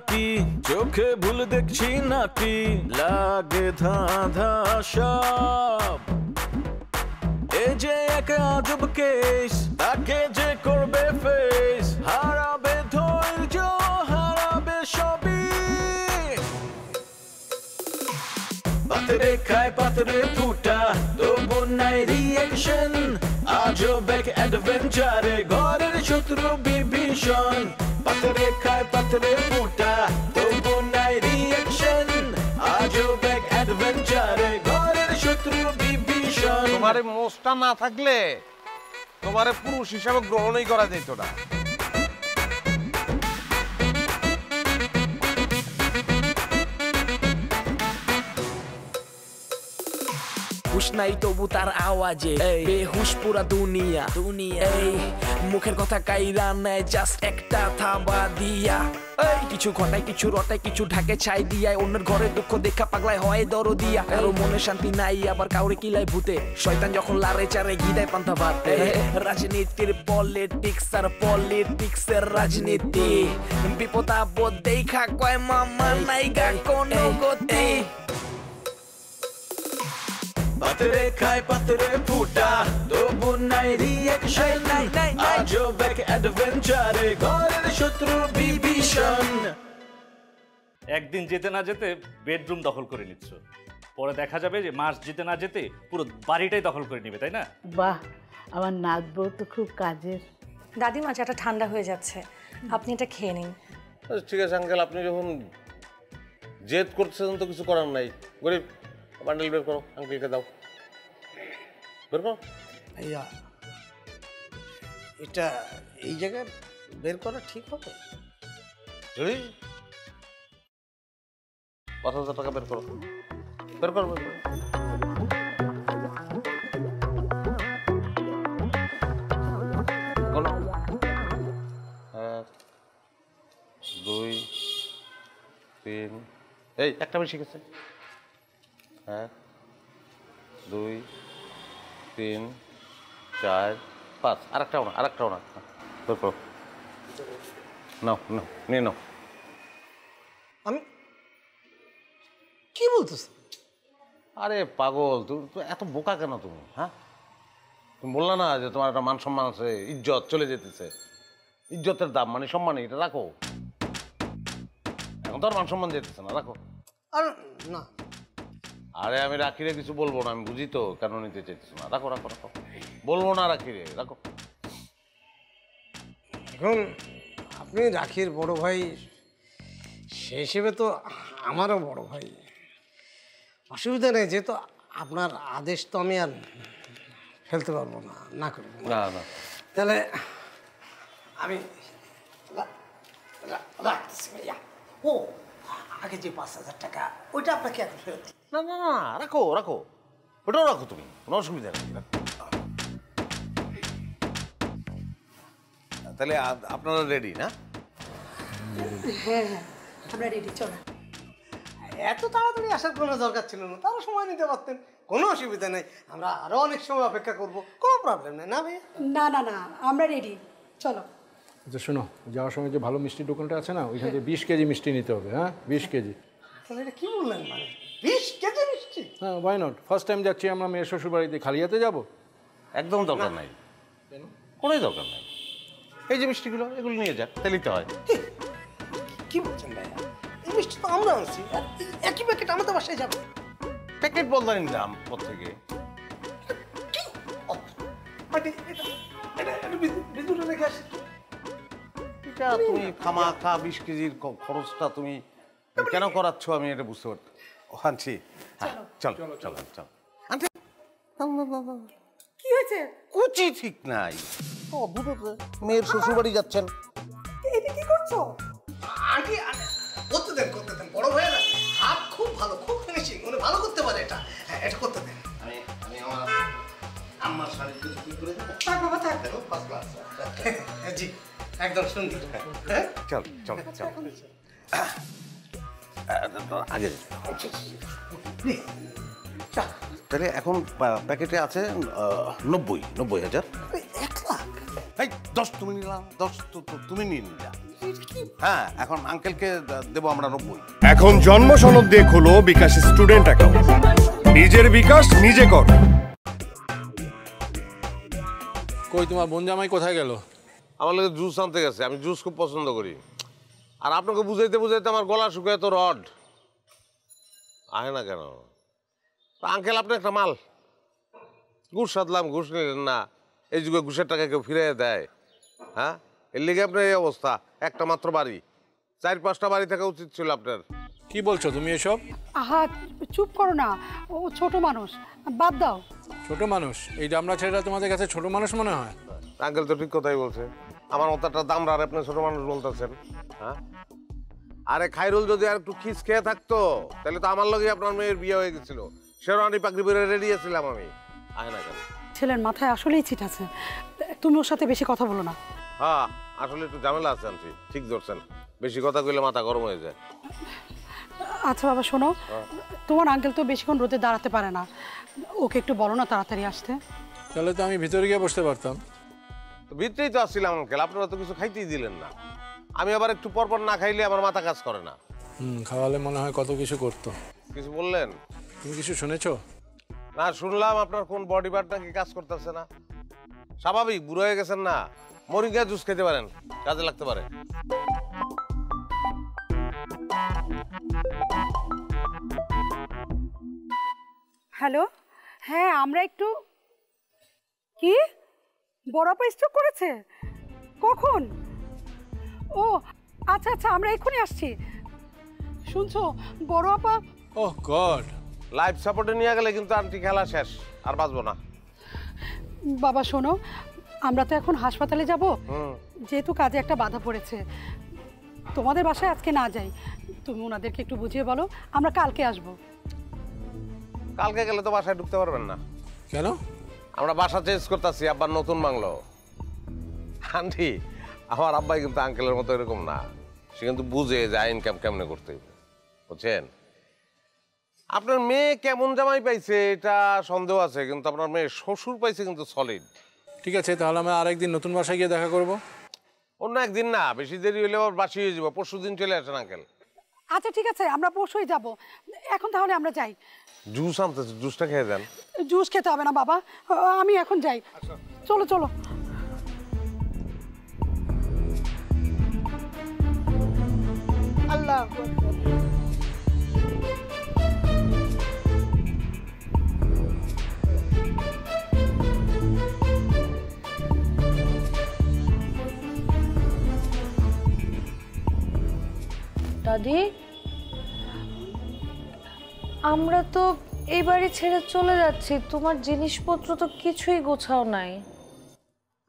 কি চোখে ভুল দেখছি নাকি লাগে ধাঁধা সব এই যে এক আজব কেস তাকে যে করবে ফেস হারাবে ধৈর্য হারাবে সবই পাতরে খায় পাতরে ফুটা তবু নাই রিঅ্যাকশন আজব এক অ্যাডভেঞ্চারে ঘরের শত্রু বিভীষণ পাতরে খায় পাতরে ফুটা তবু নাই রিঅ্যাকশন আজব এক অ্যাডভেঞ্চারে ঘরের শত্রু বিভীষণ তোমার মোষটা না থাকলে তোমার পুরুষ হিসাবে গ্রহণই করা যেত না হুশ নাই তবু তার আওয়াজে বেহুশ পুরা দুনিয়া এই মুখের কথা কাইরা নেয় জাস্ট একটা থাবা দিয়া কিছু ঘটায় কিছু রটায় কিছু ঢাকে ছাই দিয়ায় অন্যের ঘরে দুঃখ দেখা পাগলায় হয় দরদিয়া কারো মনে শান্তি নাই আবার কাউরে কিলায় ভূতে শয়তান যখন লারে চারে গিদায় পান্তা ভাতে রাজনীতির পলিটিক্স আর পলিটিক্সের রাজনীতি বিপদ আপদ দেখা কয় মামা নাইগা কোনো গতি পাতরে খায় পাতরে ফুটা তবু নাই রিঅ্যাকশন আজব এক অ্যাডভেঞ্চারে ঘরের শত্রু বিভীষণ একদিন যেতে না যেতে বেডরুম দখল করে নিচ্ছ পরে দেখা যাবে যে মাস যেতে না যেতে পুরো বাড়িটাই দখল করে নেবে তাই না বাহ আমার নাত বউ তো খুব কাজের দাদিমা চাটা ঠান্ডা হয়ে যাচ্ছে আপনি এটা খেয়ে নিন ঠিক আছে আঙ্কেল আপনি যখন জেদ করছেন তো কিছু করার নাই গরিব বান্ডেল বের করো আঙ্কেলকে দাও বের করো ভাইয়া এটা এই জায়গায় বের করা ঠিক হবে জুড়ি ৫,০০০ টাকা বের করো বের করো এক ২ ৩ এই একটা বেশি গেছে ১ ২ ৩ ৪ ৫ আরেকটাও না বের করো নাও নিয়ে নাও আমি কি বলতেছ আরে পাগল তুমি এত বোকা কেন তুমি হ্যাঁ তুমি বললা না যে তোমার একটা মান সম্মান আছে ইজ্জত চলে যেতেছে ইজ্জতের দাম মানে সম্মান এটা রাখো এখন তো আর মান সম্মান যেতেছে না রাখো আর না আরে আমি রাখিরে কিছু বলবো না আমি বুঝি তো কেন নিতে চাইতেছো না রাখো বলবো না রাখিরে রাখো এখন আপনি রাখির বড় ভাই সে হিসেবে তো আমারও বড় ভাই অসুবিধা নেই যেহেতু আপনার আদেশ তো আমি আর ফেলতে পারবো না করবো না তাহলে আমি রাখতেছি ভাইয়া ও আগে যে ৫,০০০ টাকা ওইটা আপনাকে এখন ফেরত না রাখো ওটাও রাখো তুমি কোনো অসুবিধা নেই তাহলে আপনারা রেডি না হ্যাঁ আমরা রেডি চলো এত তাড়াতাড়ি আসার কোনো দরকার ছিল না তারা সময় নিতে পারতেন কোনো অসুবিধা নেই আমরা আরো অনেক সময় অপেক্ষা করব কোনো প্রবলেম নেই না ভাইয়া না আমরা রেডি চলো আচ্ছা শোনো যাওয়ার সময় যে ভালো মিষ্টির দোকানটা আছে না ওইখান থেকে 20 কেজি মিষ্টি নিতে হবে হ্যাঁ 20 কেজি তাহলে এটা কি বললেন মানে 20 কেজি মিষ্টি হ্যাঁ ওয়াই নট ফার্স্ট টাইম যাচ্ছি আমরা মেয়ের শ্বশুর বাড়িতে খালি হাতে যাবো একদম দরকার নাই কোনোই দরকার নাই এই যে মিষ্টিগুলো এগুলো নিয়ে যাক তাহলেই তো হয় কি বলছেন ভাইয়া এই মিষ্টি তো আমরা আনছি আর একই প্যাকেট আমাদের বাসায় যাবে প্যাকেট বদলা নিলাম প্রত্যেকে বিদ্যুৎ রেখে আসি তুমি খামাখা 20 কেজির খরচটা তুমি কেন করাচ্ছ আমি এটা বুঝতে পারছি আনছি চল আনছি কি হয়েছে কুচি ঠিক নাই মেয়ের শ্বশুর বাড়ি যাচ্ছেন এটা কি করছো আন্টি করতে দেন বড় ভাইয়া না হাত খুব ভালো খুব ফিনিশিং উনি ভালো করতে পারে এটা এটা করতে দেন আমি আমার আম্মার শাড়ি কি করে দেবো থাক বাবা থাক দেখো ফার্স্ট ক্লাস জি একদম সুন্দর চল আগে তাহলে এখন প্যাকেটে আছে 90,000 1 লাখ এই 10 তুমি নিলাম 10 তুমি নিয়ে নিলা হ্যাঁ, এখন আঙ্কেলকে দেবো আমরা 90। এখন জন্ম সনদ দিয়ে খোলো বিকাশ স্টুডেন্ট অ্যাকাউন্ট। নিজের বিকাশ নিজে কর। কই তোমার বোন জামাই কোথায় গেল? আমার লোক জুস আনতে গেছে, আমি জুস খুব পছন্দ করি। আর আপনাকে বুঝাইতে বুঝাইতে আমার গলা শুকায় তো রড আহে না কেন? আঙ্কেল আপনি একটা মাল, ঘুষ সাধলাম, ঘুষ নিলেন না। এই যুগে ঘুষের টাকা কেউ ফিরে দেয়? হ্যাঁ, এর লিগে আপনার এই অবস্থা। একটা মাত্র বাড়ি, 4-5টা বাড়ি থাকা উচিত ছিল আপনার। কি বলছো তুমি এসব? আহা চুপ করো না, ও ছোট মানুষ, বাদ দাও। ছোট মানুষ? এই দামড়া ছেলেরা তোমাদের কাছে ছোট মানুষ মনে হয়? আঙ্কেল তো ঠিক কথাই বলছে। আমার মতো একটা দামরা আর আপনি ছোট মানুষ বলতেছেন? হ্যাঁ, আরে খাইরুল যদি আর একটু খিস খেয়ে থাকতো তাহলে তো আমার লগে আপনার মেয়ের বিয়ে হয়ে গেছিল। শেরওয়ানি পাগড়ি পরে রেডি আছিলাম আমি। আয় না কেন? ছেলের মাথায় আসলেই চিট আছে, তুমি ওর সাথে বেশি কথা বলো না। হ্যাঁ, আসলে একটু ঝামেলা আছে আন্টি, ঠিক ধরছেন। বেশি কথা কইলে মাথা গরম হয়ে যায়। আচ্ছা বাবা শোনো, তোমার আঙ্কেল তো বেশিক্ষণ রোদে দাঁড়াতে পারে না, ওকে একটু বলো না তাড়াতাড়ি আসতে। তাহলে তো আমি ভিতরে গিয়ে বসতে পারতাম। তো ভিতরেই তো আসছিলাম আঙ্কেল, আপনারা তো কিছু খাইতেই দিলেন না। আমি আবার একটু পরপর না খাইলে আমার মাথা কাজ করে না। খাওয়ালে মনে হয় কত কিছু করতো। কিছু বললেন? তুমি কিছু শুনেছো? না, শুনলাম আপনার কোন বডি পার্ট নাকি কাজ করতেছে না। স্বাভাবিক, বুড়ো হয়ে গেছেন না। মরিঙ্গা জুস খেতে পারেন, কাজে লাগতে পারে। হ্যালো, হ্যাঁ আমরা একটু, কি বড় আপা স্ট্রোক করেছে? কখন? ও আচ্ছা আচ্ছা, আমরা এক্ষুনি আসছি। শুনছো বড় আপা? ওহ গড, লাইফ সাপোর্টে নিয়ে গেলে কিন্তু আন্টি খেলা শেষ, আর বাঁচবো না। বাবা শোনো, আমরা তো এখন হাসপাতালে যাব, যেহেতু কাজে একটা বাধা পড়েছে। তোমাদের বাসায় আজকে না যাই, তুমি ওনাদেরকে একটু বুঝিয়ে বলো, আমরা কালকে আসব। কালকে গেলে তো বাসায় ঢুকতে পারবেন না। কেন? আমরা বাসা চেঞ্জ করতেছি, আব্বার নতুন বাংলো। আন্টি, আমার আব্বাই কিন্তু আঙ্কেলের মতো এরকম না। সে কিন্তু বুঝে যে ইনকাম কেমনে করতে হবে, বুঝছেন? আপনার মেয়ে কেমন জামাই পাইছে এটা সন্দেহ আছে, কিন্তু আপনার মেয়ে শ্বশুর পাইছে কিন্তু সলিড। ঠিক আছে, তাহলে আমরা আরেকদিন নতুন বাসায় গিয়ে দেখা করব। অন্য একদিন না, বেশি দেরি হইলে আবার বাসি হয়ে যাবো। পরশুদিন চলে আসেন আঙ্কেল। আচ্ছা ঠিক আছে, আমরা পরশুই যাব। এখন তাহলে আমরা যাই। জুস আনতেছে, জুসটা খেয়ে দেন। জুস খেতে হবে না বাবা, আমি এখন যাই। চলো চলো। আল্লাহ দাদি, আমরা তো এই বাড়ি ছেড়ে চলে যাচ্ছি, তোমার জিনিসপত্র তো কিছুই গোছাও নাই।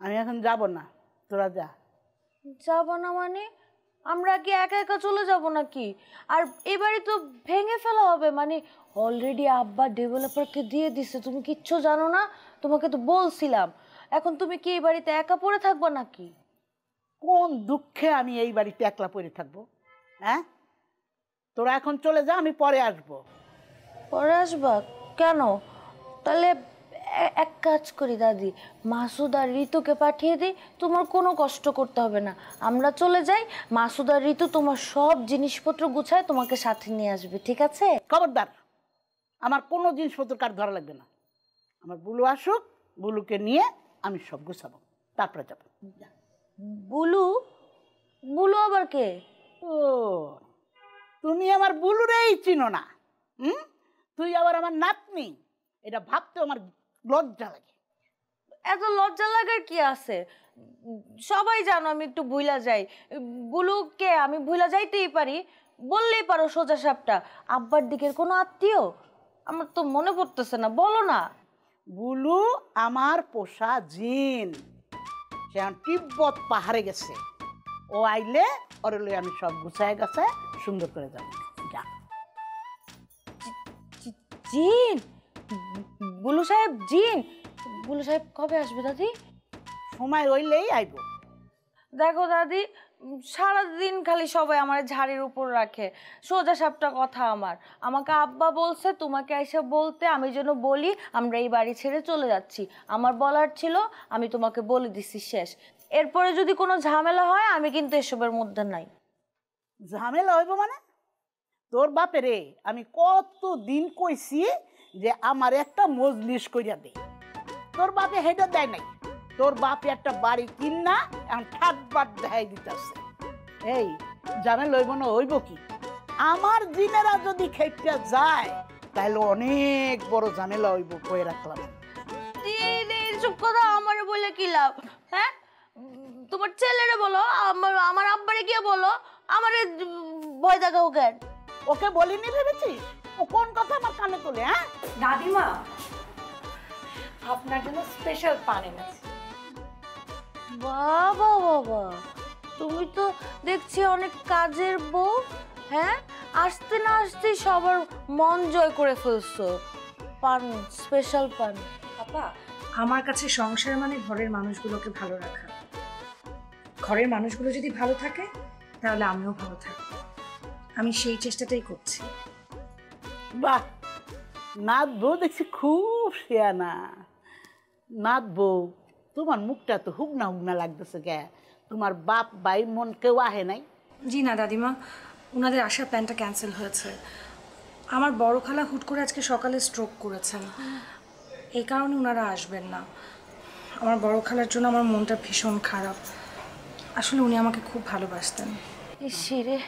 আমি এখন যাব না, তোরা যা। যাব না মানে? আমরা কি একা একা চলে যাব নাকি? আর এই বাড়ি তো ভেঙে ফেলা হবে, মানে অলরেডি আব্বা ডেভেলপারকে দিয়ে দিছে, তুমি কিচ্ছু জানো না? তোমাকে তো বলছিলাম। এখন তুমি কি এই বাড়িতে একা পড়ে থাকবা নাকি? কোন দুঃখে আমি এই বাড়িতে একলা পড়ে থাকবো? হ্যাঁ, তোরা এখন চলে যা, আমি পরে আসবো। পরে আসবা কেন? তাহলে এক কাজ করি দাদি, মাসুদ আর ঋতুকে পাঠিয়ে দিই, তোমার কোনো কষ্ট করতে হবে না। আমরা চলে যাই, মাসুদ আর ঋতু তোমার সব জিনিসপত্র গুছায় তোমাকে সাথে নিয়ে আসবে, ঠিক আছে? খবরদার, আমার কোনো জিনিসপত্র কার ধরা লাগবে না। আমার বুলু আসুক, বুলুকে নিয়ে আমি সব গুছাবো, তারপরে যাবো। বুলু? বুলু আবার কে? ও, তুমি আমার বুলুরেই চিনো না? তুই আবার আমার নাতনি, এটা ভাবতে আমার লজ্জা লাগে। এত লজ্জা লাগার কি আছে? সবাই জানো আমি একটু ভুলা যাই। বুলুকে আমি ভুলা যাইতেই পারি, বললেই পারো সোজা সাপটা। আব্বার দিকের কোনো আত্মীয়? আমার তো মনে পড়তেছে না, বলো না। বুলু আমার পোষা জিন, সে তিব্বত পাহাড়ে গেছে। ও আইলে ওর লই আমি সব গুছায় গাছায় সুন্দর করে যাব। যা। জিন? বুলু সাহেব জিন? বুলু সাহেব কবে আসবে দাদি? সময় হইলেই আইব। দেখো দাদি, সারাদিন খালি সবাই আমার ঝাড়ির উপর রাখে। সোজা সাপটা কথা আমার, আমাকে আব্বা বলছে তোমাকে এসে বলতে, আমি যেন বলি আমরা এই বাড়ি ছেড়ে চলে যাচ্ছি। আমার বলার ছিল, আমি তোমাকে বলে দিছি, শেষ। এরপরে যদি কোনো ঝামেলা হয় আমি কিন্তু এসবের মধ্যে নাই। ঝামেলা হইব মানে? তোর বাপেরে আমি কত দিন কইছি যে আমার একটা মজলিস কইরা দে, তোর বাপে হেটা দেয় নাই। তোর বাপে একটা বাড়ি কিনা এখন ঠাটবাট দেখাই দিতেছে। এই ঝামেলা হইব না হইব কি? আমার জিনেরা যদি খেপটা যায় তাহলে অনেক বড় ঝামেলা হইব, কয়ে রাখলাম। এইসব কথা আমার বলে কি লাভ? হ্যাঁ, তোমার ছেলেরে বলো, আমার আব্বারে গিয়ে বলো, আমারে ভয় দেখাও কেন? ওকে বলিনি ভেবেছিস? ও কোন কথা আমার কানে তোলে? হ্যাঁ দাদিমা, আপনার জন্য স্পেশাল পান এনেছি। বাবা বাবা, তুমি তো দেখছি অনেক কাজের বউ। হ্যাঁ, আসতে না আসতে সবার মন জয় করে ফেলছো। পান, স্পেশাল পান। আপা, আমার কাছে সংসার মানে ঘরের মানুষগুলোকে ভালো রাখা। ঘরের মানুষগুলো যদি ভালো থাকে তাহলে আমিও ভালো থাকবো। আমি সেই চেষ্টাটাই করছি। বাহ, নাথ বউ দেখছি খুব শেয়ানা। নাথ বউ, তোমার মুখটা তো হুগনা হুগনা লাগতেছে কে? তোমার বাপ ভাই মন কেউ আহে নাই? জি না দাদিমা, ওনাদের আসার প্ল্যানটা ক্যান্সেল হয়েছে। আমার বড় খালা হুট করে আজকে সকালে স্ট্রোক করেছেন, এই কারণে ওনারা আসবেন না। আমার বড় খালার জন্য আমার মনটা ভীষণ খারাপ। আসলে উনি আমাকে খুব ভালোবাসতেন। ইসিরে,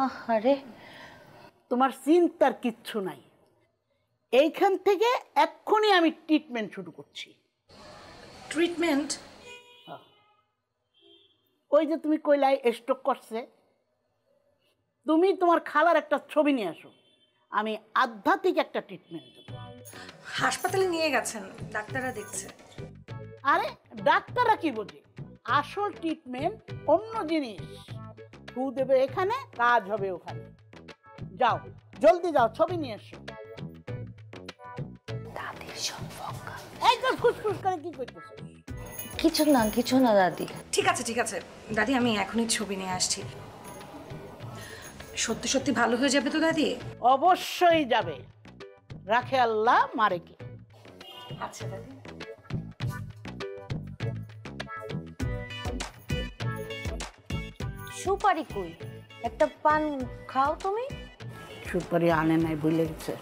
আহারে। তোমার চিন্তার কিচ্ছু নাই। এইখান থেকে এক্ষুনি আমি ট্রিটমেন্ট শুরু করছি। ট্রিটমেন্ট? ওই যে তুমি কইলাই স্ট্রোক করছে, তুমি তোমার খালার একটা ছবি নিয়ে আসো, আমি আধ্যাত্মিক একটা ট্রিটমেন্ট দেবো। হাসপাতালে নিয়ে গেছেন, ডাক্তাররা দেখছে। আরে ডাক্তাররা কি বোঝে? আসল ট্রিটমেন্ট অন্য জিনিস। ফু দেবে এখানে, কাজ হবে ওখানে। যাও, জলদি যাও, ছবি নিয়ে এসো। দাদির সম্পর্ক। এই তো খুশখুশ করে কি করতেছো? কিছু না দাদি। ঠিক আছে দাদি, আমি এখনই ছবি নিয়ে আসছি। সত্যি সত্যি ভালো হয়ে যাবে তো দাদি? অবশ্যই যাবে, রাখে আল্লাহ মারে কে। আচ্ছা দাদি। সুপারি কই? একটা পান খাও তুমি। সুপারি আনে নাই, ভুলে গেছে।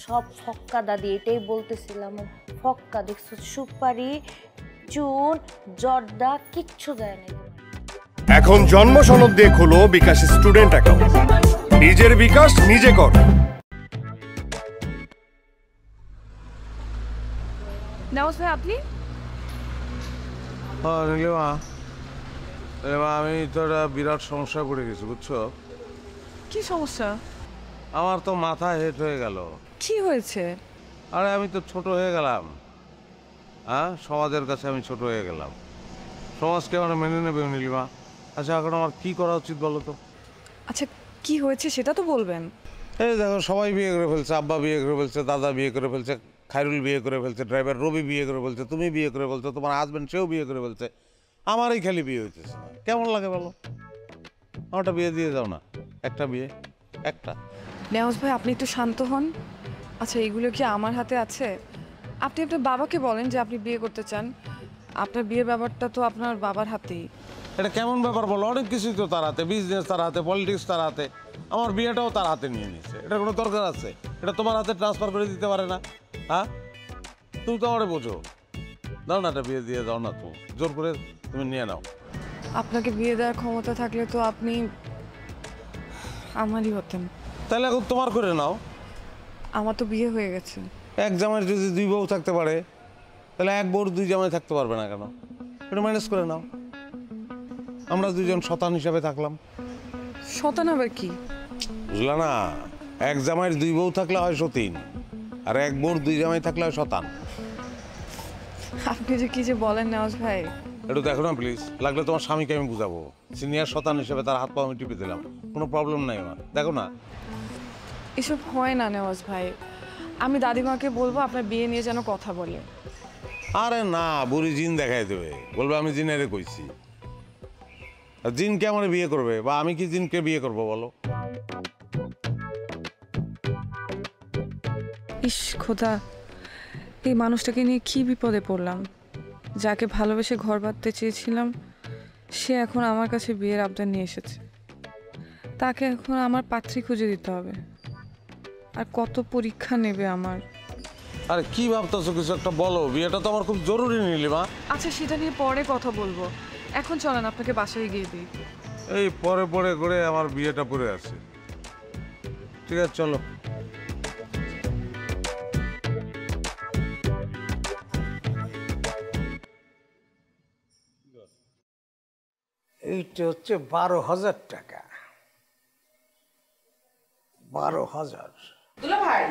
সব ফক্কা দাদি, এটাই বলতেছিলাম। ফক্কা দেখছো, সুপারি, চুন, জর্দা কিচ্ছু দেয় নাই। এখন জন্ম সনদ দিয়ে খোলো বিকাশ স্টুডেন্ট অ্যাকাউন্ট। নিজের বিকাশ নিজে কর। নওয়াজ ভাই, আপনি? আমি তো একটা বিরাট সমস্যা পড়ে গেছি, বুঝছো? কি সমস্যা? আমার তো মাথা হেট হয়ে গেল। কি হয়েছে? আরে আমি তো ছোট হয়ে গেলাম। হ্যাঁ, সমাজের কাছে আমি ছোট হয়ে গেলাম। সমাজকে আমার মেনে নেবে নীলিমা? আচ্ছা, এখন আমার কি করা উচিত বলো তো? আচ্ছা, কি হয়েছে সেটা তো বলবেন। এই দেখো, সবাই বিয়ে করে ফেলছে। আব্বা বিয়ে করে ফেলছে, দাদা বিয়ে করে ফেলছে, খায়রুল বিয়ে করে ফেলছে, ড্রাইভার রবি বিয়ে করে ফেলছে, তুমি বিয়ে করে ফেলছো, তোমার হাজবেন্ড সেও বিয়ে করে ফেলছে। আমারই খালি বিয়ে হইতেছে না। কেমন লাগে বলো? আমারটা বিয়ে দিয়ে যাও না, একটা বিয়ে, একটা। নেওয়াজ ভাই, আপনি একটু শান্ত হন। আচ্ছা, এগুলো কি আমার হাতে আছে? আপনি আপনার বাবাকে বলেন যে আপনি বিয়ে করতে চান। আপনার বিয়ের ব্যাপারটা তো আপনার বাবার হাতেই। এটা কেমন ব্যাপার বলো? অনেক কিছুই তো তার হাতে, বিজনেস তার হাতে, পলিটিক্স তার হাতে। আমার বিয়েটাও তার হাতে নিয়ে নিচ্ছে। এটা কোনো দরকার আছে? এটা তোমার হাতে ট্রান্সফার করে দিতে পারে না? হ্যাঁ, তুমি তো আমারে বোঝো। দাও না, একটা বিয়ে দিয়ে দাও না, তুমি জোর করে তুমি নিয়ে নাও। আপনাকে বিয়ে দেওয়ার ক্ষমতা থাকলে তো আপনি আমারই হতেন। তাহলে এখন তোমার করে নাও। আমার তো বিয়ে হয়ে গেছে। এক জামাইয়ের যদি দুই বউ থাকতে পারে, তাহলে এক বউর দুই জামাই থাকতে পারবে না কেন? এটা ম্যানেজ করে নাও। আমরা দুইজন শতান হিসাবে থাকলাম। শতান আবার কি? বুঝলা না? এক জামাইয়ের দুই বউ থাকলে হয় সতীন, আর এক বউর দুই জামাই থাকলে হয় শতান। আপনি যে কি যে বলেন নেওয়াজ ভাই। একটু দেখো না প্লিজ, লাগলে তোমার স্বামীকে আমি বুঝাবো। সিনিয়র শতান হিসেবে তার হাত পা আমি টিপে দিলাম, কোনো প্রবলেম নাই আমার। দেখো না, এসব হয় না নেওয়াজ ভাই। আমি দাদিমাকে বলবো আপনার বিয়ে নিয়ে যেন কথা বলে। আরে না, বুড়ি জিন দেখাই দেবে, বলবে আমি জিনেরে কইছি। জিনকে আমার বিয়ে করবে, বা আমি কি জিনকে বিয়ে করব বলো? ইস খোদা, এই মানুষটাকে নিয়ে কি বিপদে পড়লাম। যাকে ভালোবেসে ঘর বাঁধতে চেয়েছিলাম সে এখন আমার কাছে বিয়ের আবদার নিয়ে এসেছে। তাকে এখন আমার পাত্রী খুঁজে দিতে হবে। আর কত পরীক্ষা নেবে আমার। আরে কি ভাবতেছো, কিছু একটা বলো। বিয়েটা তো আমার খুব জরুরি নীলিমা। আচ্ছা সেটা নিয়ে পরে কথা বলবো, এখন চলেন আপনাকে বাসায় গিয়ে দিই। এই পরে পরে করে আমার বিয়েটা পড়ে আছে। ঠিক আছে চলো। এইটা হচ্ছে 12,000 টাকা। 12,000। দুলা ভাই,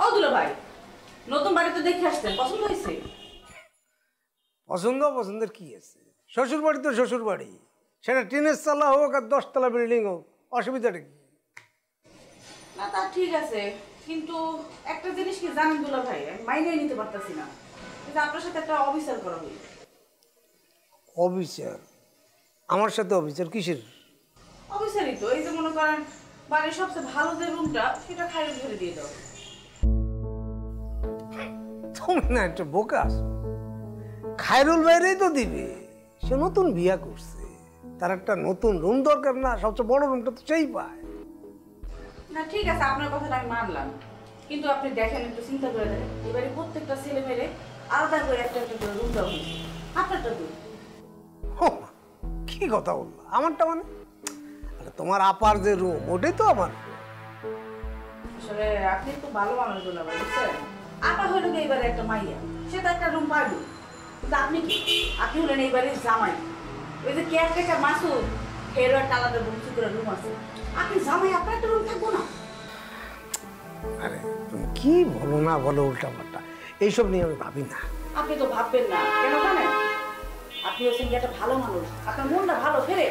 ও দুলা ভাই, নতুন বাড়িতে দেখে আসছেন, পছন্দ হয়েছে? পছন্দের কি আছে? শ্বশুর বাড়ি তো শ্বশুর বাড়ি, সেটা টিনের চালা হোক আর 10 তলা বিল্ডিং হোক, অসুবিধাটা কি? না তা ঠিক আছে, কিন্তু একটা জিনিস কি জানেন দুলা ভাই, আমি মাইনে নিতে পারতাছি না, কিন্তু আপনার সাথে একটা অবিচার করা হইল। অবিচার? আমার সাথে অবিচার কিসের? অবিচারই তো, এই যে মনে করেন বাড়ির সবচেয়ে ভালো যে রুমটা সেটা খাইয়ে ধরে দিয়ে দাও। তুমি না একটা বোকা। খায়রুল বাইরেই তো দিবে, সে নতুন বিয়া করছে, তার একটা নতুন রুম দরকার না? সবচেয়ে বড় রুমটা তো সেই পায়। না ঠিক আছে, আপনার কথাটা আমি মানলাম, কিন্তু আপনি দেখেন, একটু চিন্তা করে দেখেন, এবারে প্রত্যেকটা ছেলে মেয়ে আলাদা করে একটা একটা করে রুম দেওয়া হয়েছে, আপনারটা দুই। কি কথা বললো? আমারটা মানে? আরে তোমার আপার যে রুম ওটাই তো আমার। আসলে আপনি তো ভালো মানুষ দুলা ভাই, বুঝছেন? আপা হলো এইবারে একটা মাইয়া, সে তো একটা রুম পাইল, কিন্তু আপনি কি? আপনি হলেন এইবারে জামাই। ওই যে কেয়ারটেকার মাসুদ, এরও একটা আলাদা রুম করে রুম আছে, আপনি জামাই, আপনার একটা রুম থাকবো না? আরে তুমি কি বলো না বলো উল্টা পাল্টা, এইসব নিয়ে আমি ভাবি না। আপনি তো ভাববেন না, কেন জানেন? আপনি হচ্ছেন কি একটা ভালো মানুষ, আপনার মনটা ভালো ফেরে,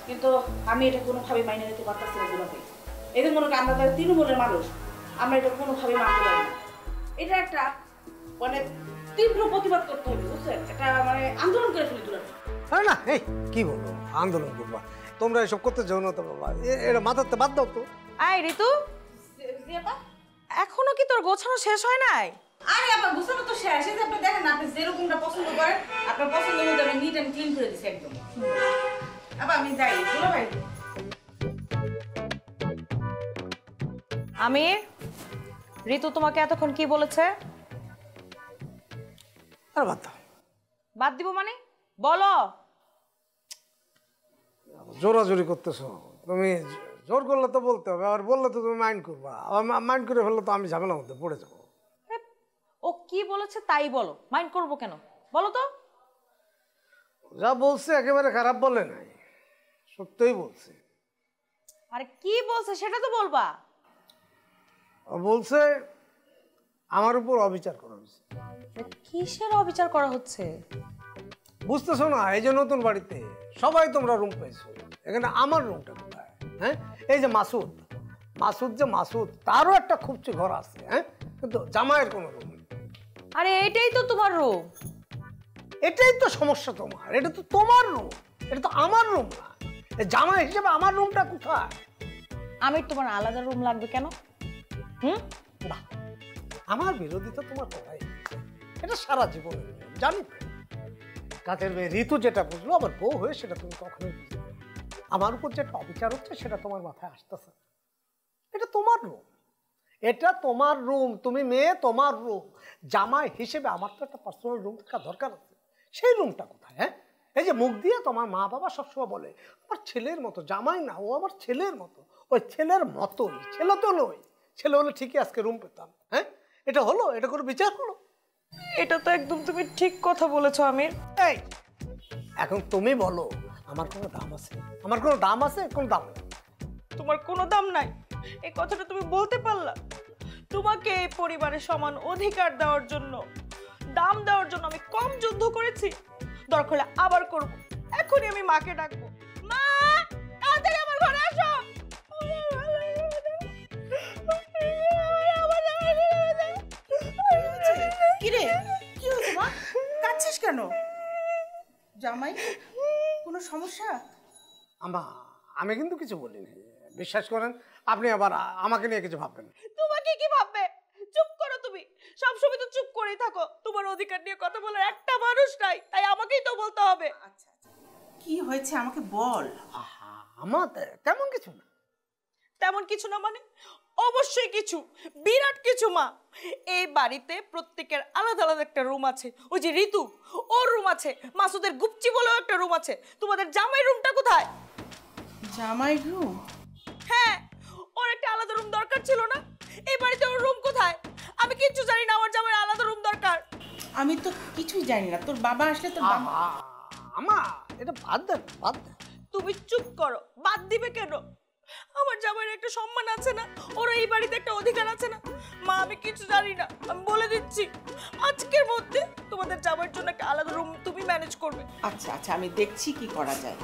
কিন্তু আমি এটা কোনোভাবে মাইনে নিতে পারতেছি না দুলা ভাই। এই যে মনে করেন আমরা তাদের তৃণমূলের মানুষ, আমরা এটা কোনোভাবে মানতে পারি না। এটা একটা মানে তীব্র প্রতিবাদ করতে হবে, বুঝছেন? এটা মানে আন্দোলন করে ফেলি দুলা ভাই। আরে না, এই কি বলবো আন্দোলন করবা? তোমরা এসব করতে চাও না তো বাবা, এটা মাথাতে বাদ দাও তো। আয় ঋতু, এখনো কি তোর গোছানো শেষ হয় নাই? আরে আপা গোছানো তো শেষ, এই যে আপনি দেখেন, আপনি যেরকমটা পছন্দ করেন, আপনার পছন্দ মতো আমি নিট অ্যান্ড ক্লিন করে দিছি একদম। আপা আমি যাই দুলা ভাই। আমির, ঋতু তোমাকে এতক্ষণ কি বলেছে? আর বাদ দাও। বাদ দিব মানে? বলো। জোরাজোরি করতেছো তুমি, জোর করলে তো বলতে হবে, আর বললে তো তুমি মাইন্ড করবা, আবার মাইন্ড করে ফেললে তো আমি ঝামেলার মধ্যে পড়ে যাবো। ও কি বলেছে তাই বলো, মাইন্ড করবো কেন? বলো তো। যা বলছে একেবারে খারাপ বলে নাই, সত্যই বলছে। আরে কি বলছে সেটা তো বলবা। বলছে আমার উপর অবিচার করা হয়েছে। কিসের অবিচার করা হচ্ছে? বুঝতেছো না? এই যে নতুন বাড়িতে সবাই তোমরা রুম পেয়েছো, এখানে আমার রুমটা কোথায়? হ্যাঁ, এই যে মাসুদ তারও একটা খুবচি ঘর আছে, হ্যাঁ, কিন্তু জামাইয়ের কোনো রুম নেই। আরে এটাই তো তোমার রুম। এটাই তো সমস্যা তোমার, এটা তো তোমার রুম, এটা তো আমার রুম না। জামাই হিসেবে আমার রুমটা কোথায়? আমি তোমার আলাদা রুম লাগবে কেন? না, আমার বিরোধিতা তোমার কথাই, এটা সারা জীবন জানি। কাজের মেয়ে ঋতু যেটা বুঝলো আমার বউ হয়ে, সেটা তুমি কখনোই বুঝবে না। আমার উপর যেটা অবিচার হচ্ছে সেটা তোমার মাথায় আসতেছে। এটা তোমার রুম, এটা তোমার রুম, তুমি মেয়ে, তোমার রুম। জামাই হিসেবে আমার তো একটা পার্সোনাল রুম থাকা দরকার আছে। সেই রুমটা কোথায়? হ্যাঁ, এই যে মুখ দিয়ে তোমার মা বাবা সবসময় বলে আমার ছেলের মতো, জামাই না, ও আমার ছেলের মতো। ওই ছেলের মতোই, ছেলে তো নয়, ছেলে হলে ঠিকই আজকে রুম পেতাম। হ্যাঁ, এটা হলো? এটা কোনো বিচার হলো? এটা তো একদম তুমি ঠিক কথা বলেছো আমির। এই এখন তুমি বলো, আমার কোনো দাম আছে? আমার কোনো দাম আছে? কোনো দাম নেই। তোমার কোনো দাম নাই, এই কথাটা তুমি বলতে পারলা? তোমাকে এই পরিবারের সমান অধিকার দেওয়ার জন্য, দাম দেওয়ার জন্য আমি কম যুদ্ধ করেছি, দরকার হলে আবার করব। এখনই আমি মাকে ডাকবো। মা, তাড়াতাড়ি আমার ঘরে আসো। কিরে, কি হয়েছে মা? কাঁদছিস কেন? জামাই কোনো সমস্যা? আমি কিন্তু কিছু বলিনি, বিশ্বাস করেন। আপনি আবার আমাকে নিয়ে কিছু ভাববেন। তোমাকে কি ভাববে? চুপ করো তুমি। সবসময় তো চুপ করেই থাকো। তোমার অধিকার নিয়ে কথা বলার একটা মানুষ নাই, তাই আমাকেই তো বলতে হবে। আচ্ছা কি হয়েছে আমাকে বল। আমার তেমন কিছু না। তেমন কিছু না মানে? অবশ্যই কিছু, বিরাট কিছু মা। এই বাড়িতে প্রত্যেকের আলাদা আলাদা একটা রুম আছে। ওই যে ঋতু, ওর রুম আছে। মাসুদের গুপচি বলেও একটা রুম আছে। তোমাদের জামাই রুমটা কোথায়? জামাই রুম? হ্যাঁ, ওর একটা আলাদা রুম দরকার ছিল না? এই বাড়িতে ওর রুম কোথায়? আমি কিচ্ছু জানি না আমার জামাইয়ের আলাদা রুম দরকার। আমি তো কিছুই জানি না। তোর বাবা আসলে তোর বাবা। আমা এটা বাদ দে, বাদ দে। তুমি চুপ করো। বাদ দিবে কেন? আমার জামাইয়ের একটা সম্মান আছে না? ওর এই বাড়িতে একটা অধিকার আছে না? মা আমি কিছু জানি না, আমি বলে দিচ্ছি। আজকের মধ্যে তোমাদের জামাইয়ের জন্য একটা আলাদা রুম তুমি ম্যানেজ করবে। আচ্ছা আচ্ছা আমি দেখছি কি করা যায়।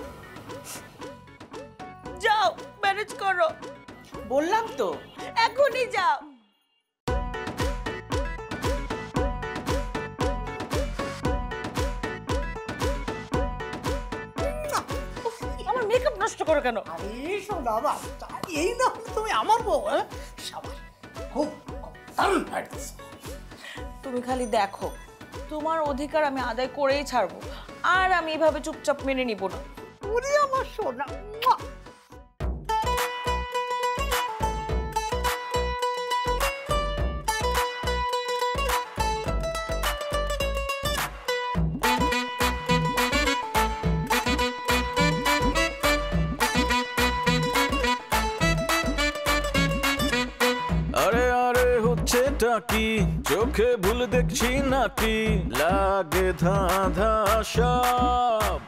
যাও ম্যানেজ করো। বললাম তো এখনই যাও। আমার মেকআপ নষ্ট করো কেন? আরে শোনা বাবা, এই না তুমি আমার বউ। হ্যাঁ শাবাশ, খুব দারুণ পারছিস। তুমি খালি দেখো, তোমার অধিকার আমি আদায় করেই ছাড়বো। আর আমি এভাবে চুপচাপ মেনে নিব না। ওরে আমার সোনা। আরে আরে হচ্ছেটা কি? চোখে ভুল দেখছি নাকি? লাগে ধাঁধা সব।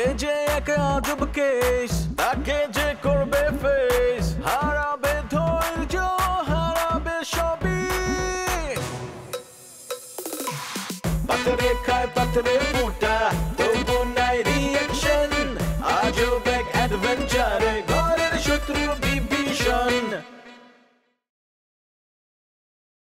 এই যে এক আজব কেস, তাকে যে করবে ফেস, হারাবে ধৈর্য, হারাবে সবই। পাতরে খায় পাতরে